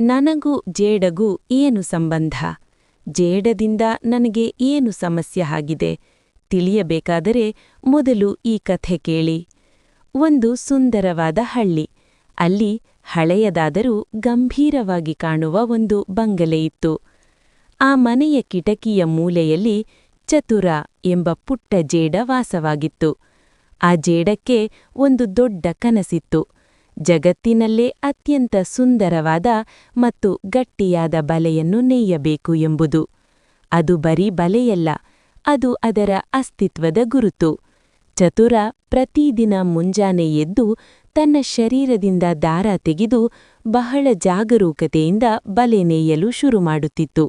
ನನಗೂ ಜೇಡಗೂ ಏನು ಸಂಬಂಧ? ಜೇಡದಿಂದ ನನಗೆ ಏನು ಸಮಸ್ಯೆ ಆಗಿದೆ? ತಿಳಿಯಬೇಕಾದರೆ ಮೊದಲು ಈ ಕಥೆ ಕೇಳಿ. ಒಂದು ಸುಂದರವಾದ ಹಳ್ಳಿ. ಅಲ್ಲಿ ಹಳೆಯದಾದರೂ ಗಂಭೀರವಾಗಿ ಕಾಣುವ ಒಂದು ಬಂಗಲೆಯಿತ್ತು. ಆ ಮನೆಯ ಕಿಟಕಿಯ ಮೂಲೆಯಲ್ಲಿ ಚತುರ ಎಂಬ ಪುಟ್ಟ ಜೇಡ ವಾಸವಾಗಿತ್ತು. ಆ ಜೇಡಕ್ಕೆ ಒಂದು ದೊಡ್ಡ ಕನಸಿತ್ತು. ಜಗತ್ತಿನಲ್ಲೇ ಅತ್ಯಂತ ಸುಂದರವಾದ ಮತ್ತು ಗಟ್ಟಿಯಾದ ಬಲೆಯನ್ನು ನೇಯಬೇಕು ಎಂಬುದು. ಅದು ಬರೀ ಬಲೆಯಲ್ಲ, ಅದು ಅದರ ಅಸ್ತಿತ್ವದ ಗುರುತು. ಚತುರ ಪ್ರತಿದಿನ ಮುಂಜಾನೆ ಎದ್ದು ತನ್ನ ಶರೀರದಿಂದ ದಾರ ತೆಗೆದು ಬಹಳ ಜಾಗರೂಕತೆಯಿಂದ ಬಲೆ ನೇಯಲು ಶುರುಮಾಡುತ್ತಿತ್ತು.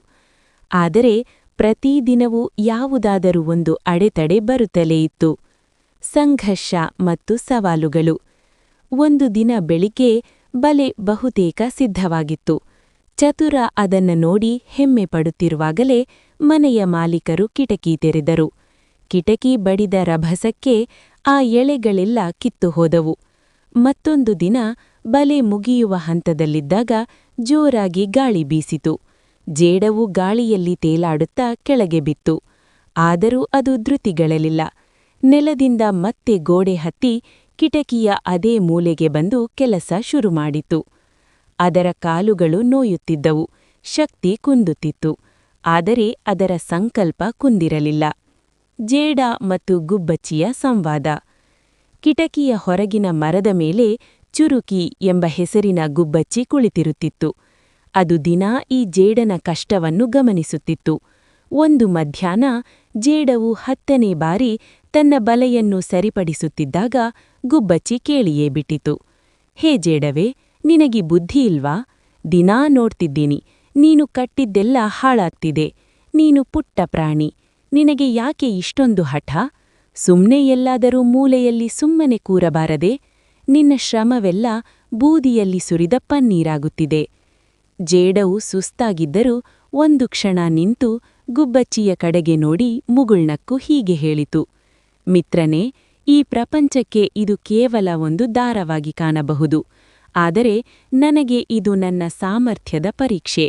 ಆದರೆ ಪ್ರತಿದಿನವೂ ಯಾವುದಾದರೂ ಒಂದು ಅಡೆತಡೆ ಬರುತ್ತಲೇ ಇತ್ತು. ಸಂಘರ್ಷ ಮತ್ತು ಸವಾಲುಗಳು. ಒಂದು ದಿನ ಬೆಳಿಗ್ಗೆ ಬಲೆ ಬಹುತೇಕ ಸಿದ್ಧವಾಗಿತ್ತು. ಚತುರ ಅದನ್ನು ನೋಡಿ ಹೆಮ್ಮೆ ಪಡುತ್ತಿರುವಾಗಲೇ ಮನೆಯ ಮಾಲೀಕರು ಕಿಟಕಿ ತೆರೆದರು. ಕಿಟಕಿ ಬಡಿದ ರಭಸಕ್ಕೆ ಆ ಎಳೆಗಳೆಲ್ಲ ಕಿತ್ತು ಹೋದವು. ಮತ್ತೊಂದು ದಿನ ಬಲೆ ಮುಗಿಯುವ ಹಂತದಲ್ಲಿದ್ದಾಗ ಜೋರಾಗಿ ಗಾಳಿ ಬೀಸಿತು. ಜೇಡವು ಗಾಳಿಯಲ್ಲಿ ತೇಲಾಡುತ್ತಾ ಕೆಳಗೆ ಬಿತ್ತು. ಆದರೂ ಅದು ಧೃತಿಗಳಲಿಲ್ಲ. ನೆಲದಿಂದ ಮತ್ತೆ ಗೋಡೆ ಹತ್ತಿ ಕಿಟಕಿಯ ಅದೇ ಮೂಲೆಗೆ ಬಂದು ಕೆಲಸ ಶುರುಮಾಡಿತು. ಅದರ ಕಾಲುಗಳು ನೋಯುತ್ತಿದ್ದವು, ಶಕ್ತಿ ಕುಂದುತ್ತಿತ್ತು. ಆದರೆ ಅದರ ಸಂಕಲ್ಪ ಕುಂದಿರಲಿಲ್ಲ. ಜೇಡ ಮತ್ತು ಗುಬ್ಬಚ್ಚಿಯ ಸಂವಾದ. ಕಿಟಕಿಯ ಹೊರಗಿನ ಮರದ ಮೇಲೆ ಚುರುಕಿ ಎಂಬ ಹೆಸರಿನ ಗುಬ್ಬಚ್ಚಿ ಕುಳಿತಿರುತ್ತಿತ್ತು. ಅದು ದಿನಾ ಈ ಜೇಡನ ಕಷ್ಟವನ್ನು ಗಮನಿಸುತ್ತಿತ್ತು. ಒಂದು ಮಧ್ಯಾಹ್ನ ಜೇಡವು 10ನೇ ಬಾರಿ ತನ್ನ ಬಲೆಯನ್ನು ಸರಿಪಡಿಸುತ್ತಿದ್ದಾಗ ಗುಬ್ಬಚ್ಚಿ ಕೇಳಿಯೇ ಬಿಟ್ಟಿತು. ಹೇ ಜೇಡವೇ, ನಿನಗಿ ಬುದ್ಧಿ ಇಲ್ವಾ? ದಿನಾ ನೋಡ್ತಿದ್ದೀನಿ, ನೀನು ಕಟ್ಟಿದ್ದೆಲ್ಲ ಹಾಳಾಗ್ತಿದೆ. ನೀನು ಪುಟ್ಟ ಪ್ರಾಣಿ, ನಿನಗೆ ಯಾಕೆ ಇಷ್ಟೊಂದು ಹಠ? ಸುಮ್ನೆ ಎಲ್ಲಾದರೂ ಮೂಲೆಯಲ್ಲಿ ಸುಮ್ಮನೆ ಕೂರಬಾರದೆ? ನಿನ್ನ ಶ್ರಮವೆಲ್ಲ ಬೂದಿಯಲ್ಲಿ ಸುರಿದ ಪನ್ನೀರಾಗುತ್ತಿದೆ. ಜೇಡವು ಸುಸ್ತಾಗಿದ್ದರೂ ಒಂದು ಕ್ಷಣ ನಿಂತು ಗುಬ್ಬಚ್ಚಿಯ ಕಡೆಗೆ ನೋಡಿ ಮುಗುಳ್ನಕ್ಕು ಹೀಗೆ ಹೇಳಿತು. ಮಿತ್ರನೇ, ಈ ಪ್ರಪಂಚಕ್ಕೆ ಇದು ಕೇವಲ ಒಂದು ದಾರವಾಗಿ ಕಾಣಬಹುದು. ಆದರೆ ನನಗೆ ಇದು ನನ್ನ ಸಾಮರ್ಥ್ಯದ ಪರೀಕ್ಷೆ.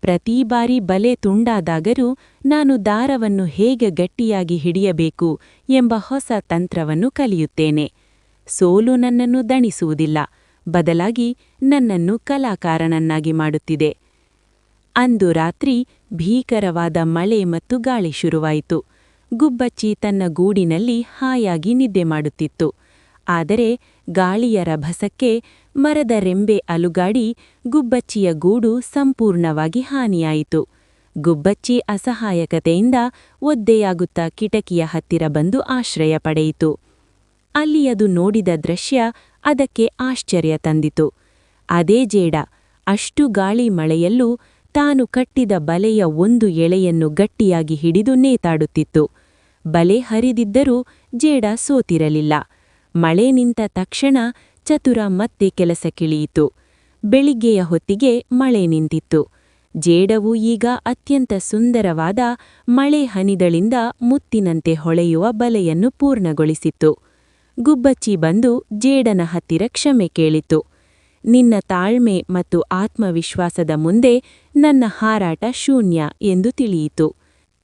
ಪ್ರತಿ ಬಾರಿ ಬಲೆ ತುಂಡಾದಾಗಲೂ ನಾನು ದಾರವನ್ನು ಹೇಗೆ ಗಟ್ಟಿಯಾಗಿ ಹಿಡಿಯಬೇಕು ಎಂಬ ಹೊಸ ತಂತ್ರವನ್ನು ಕಲಿಯುತ್ತೇನೆ. ಸೋಲು ನನ್ನನ್ನು ದಣಿಸುವುದಿಲ್ಲ, ಬದಲಾಗಿ ನನ್ನನ್ನು ಕಲಾಕಾರನನ್ನಾಗಿ ಮಾಡುತ್ತಿದೆ. ಅಂದು ರಾತ್ರಿ ಭೀಕರವಾದ ಮಳೆ ಮತ್ತು ಗಾಳಿ ಶುರುವಾಯಿತು. ಗುಬ್ಬಚ್ಚಿ ತನ್ನ ಗೂಡಿನಲ್ಲಿ ಹಾಯಾಗಿ ನಿದ್ದೆ ಮಾಡುತ್ತಿತ್ತು. ಆದರೆ ಗಾಳಿಯ ರಭಸಕ್ಕೆ ಮರದ ರೆಂಬೆ ಅಲುಗಾಡಿ ಗುಬ್ಬಚ್ಚಿಯ ಗೂಡು ಸಂಪೂರ್ಣವಾಗಿ ಹಾನಿಯಾಯಿತು. ಗುಬ್ಬಚ್ಚಿ ಅಸಹಾಯಕತೆಯಿಂದ ಒದ್ದೆಯಾಗುತ್ತಾ ಕಿಟಕಿಯ ಹತ್ತಿರ ಬಂದು ಆಶ್ರಯ ಪಡೆಯಿತು. ಅಲ್ಲಿ ಅದು ನೋಡಿದ ದೃಶ್ಯ ಅದಕ್ಕೆ ಆಶ್ಚರ್ಯ ತಂದಿತು. ಅದೇ ಜೇಡ ಅಷ್ಟು ಗಾಳಿ ಮಳೆಯಲ್ಲೂ ತಾನು ಕಟ್ಟಿದ ಬಲೆಯ ಒಂದು ಎಳೆಯನ್ನು ಗಟ್ಟಿಯಾಗಿ ಹಿಡಿದು ನೇತಾಡುತ್ತಿತ್ತು. ಬಲೆ ಹರಿದಿದ್ದರೂ ಜೇಡ ಸೋತಿರಲಿಲ್ಲ. ಮಳೆ ನಿಂತ ತಕ್ಷಣ ಚತುರ ಮತ್ತೆ ಕೆಲಸಕ್ಕಿಳಿಯಿತು. ಬೆಳಿಗ್ಗೆಯ ಹೊತ್ತಿಗೆ ಮಳೆ ನಿಂತಿತ್ತು. ಜೇಡವು ಈಗ ಅತ್ಯಂತ ಸುಂದರವಾದ ಮಳೆ ಹನಿಗಳಿಂದ ಮುತ್ತಿನಂತೆ ಹೊಳೆಯುವ ಬಲೆಯನ್ನು ಪೂರ್ಣಗೊಳಿಸಿತ್ತು. ಗುಬ್ಬಚ್ಚಿ ಬಂದು ಜೇಡನ ಹತ್ತಿರ ಕ್ಷಮೆ ಕೇಳಿತು. ನಿನ್ನ ತಾಳ್ಮೆ ಮತ್ತು ಆತ್ಮವಿಶ್ವಾಸದ ಮುಂದೆ ನನ್ನ ಹಾರಾಟ ಶೂನ್ಯ ಎಂದು ತಿಳಿಯಿತು.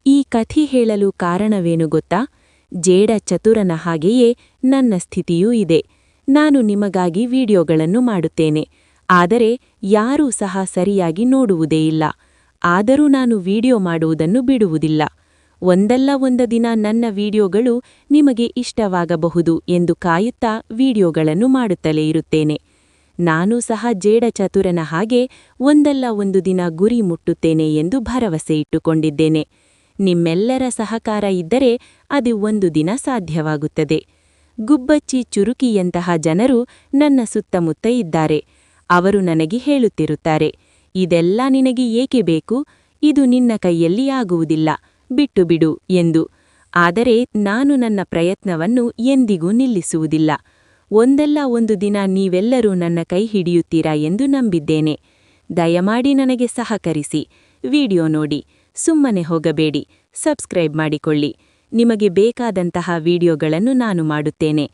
ಈ ಕಥೆ ಹೇಳಲು ಕಾರಣವೇನು ಗೊತ್ತಾ? ಜೇಡ ಚತುರನ ಹಾಗೆಯೇ ನನ್ನ ಸ್ಥಿತಿಯೂ ಇದೆ. ನಾನು ನಿಮಗಾಗಿ ವಿಡಿಯೋಗಳನ್ನು ಮಾಡುತ್ತೇನೆ, ಆದರೆ ಯಾರೂ ಸಹ ಸರಿಯಾಗಿ ನೋಡುವುದೇ ಇಲ್ಲ. ಆದರೂ ನಾನು ವಿಡಿಯೋ ಮಾಡುವುದನ್ನು ಬಿಡುವುದಿಲ್ಲ. ಒಂದಲ್ಲ ಒಂದು ದಿನ ನನ್ನ ವಿಡಿಯೋಗಳು ನಿಮಗೆ ಇಷ್ಟವಾಗಬಹುದು ಎಂದು ಕಾಯುತ್ತಾ ವಿಡಿಯೋಗಳನ್ನು ಮಾಡುತ್ತಲೇ ಇರುತ್ತೇನೆ. ನಾನೂ ಸಹ ಜೇಡ ಚತುರನ ಹಾಗೆ ಒಂದಲ್ಲ ಒಂದು ದಿನ ಗುರಿ ಮುಟ್ಟುತ್ತೇನೆ ಎಂದು ಭರವಸೆ ಇಟ್ಟುಕೊಂಡಿದ್ದೇನೆ. ನಿಮ್ಮೆಲ್ಲರ ಸಹಕಾರ ಇದ್ದರೆ ಅದು ಒಂದು ದಿನ ಸಾಧ್ಯವಾಗುತ್ತದೆ. ಗುಬ್ಬಚ್ಚಿ ಚುರುಕಿಯಂತಹ ಜನರು ನನ್ನ ಸುತ್ತಮುತ್ತ ಇದ್ದಾರೆ. ಅವರು ನನಗೆ ಹೇಳುತ್ತಿರುತ್ತಾರೆ, ಇದೆಲ್ಲ ನಿನಗೆ ಏಕೆ ಬೇಕು? ಇದು ನಿನ್ನ ಕೈಯಲ್ಲಿ ಆಗುವುದಿಲ್ಲ, ಬಿಟ್ಟು ಬಿಡು ಎಂದು. ಆದರೆ ನಾನು ನನ್ನ ಪ್ರಯತ್ನವನ್ನು ಎಂದಿಗೂ ನಿಲ್ಲಿಸುವುದಿಲ್ಲ. ಒಂದಲ್ಲ ಒಂದು ದಿನ ನೀವೆಲ್ಲರೂ ನನ್ನ ಕೈ ಹಿಡಿಯುತ್ತೀರಾ ಎಂದು ನಂಬಿದ್ದೇನೆ. ದಯಮಾಡಿ ನನಗೆ ಸಹಕರಿಸಿ, ವಿಡಿಯೋ ನೋಡಿ, ಸುಮ್ಮನೆ ಹೋಗಬೇಡಿ, ಸಬ್ಸ್ಕ್ರೈಬ್ ಮಾಡಿಕೊಳ್ಳಿ. ನಿಮಗೆ ಬೇಕಾದಂತಹ ವಿಡಿಯೋಗಳನ್ನು ನಾನು ಮಾಡುತ್ತೇನೆ.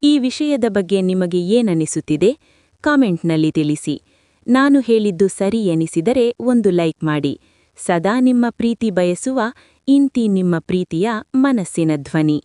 ಈ ವಿಷಯದ ಬಗ್ಗೆ ನಿಮಗೆ ಏನನಿಸುತ್ತಿದೆ? ಕಾಮೆಂಟ್ನಲ್ಲಿ ತಿಳಿಸಿ. ನಾನು ಹೇಳಿದ್ದು ಸರಿ ಎನಿಸಿದರೆ ಒಂದು ಲೈಕ್ ಮಾಡಿ. ಸದಾ ನಿಮ್ಮ ಪ್ರೀತಿ ಬಯಸುವ ಇಂತಿ ನಿಮ್ಮ ಪ್ರೀತಿಯ ಮನಸ್ಸಿನ ಧ್ವನಿ.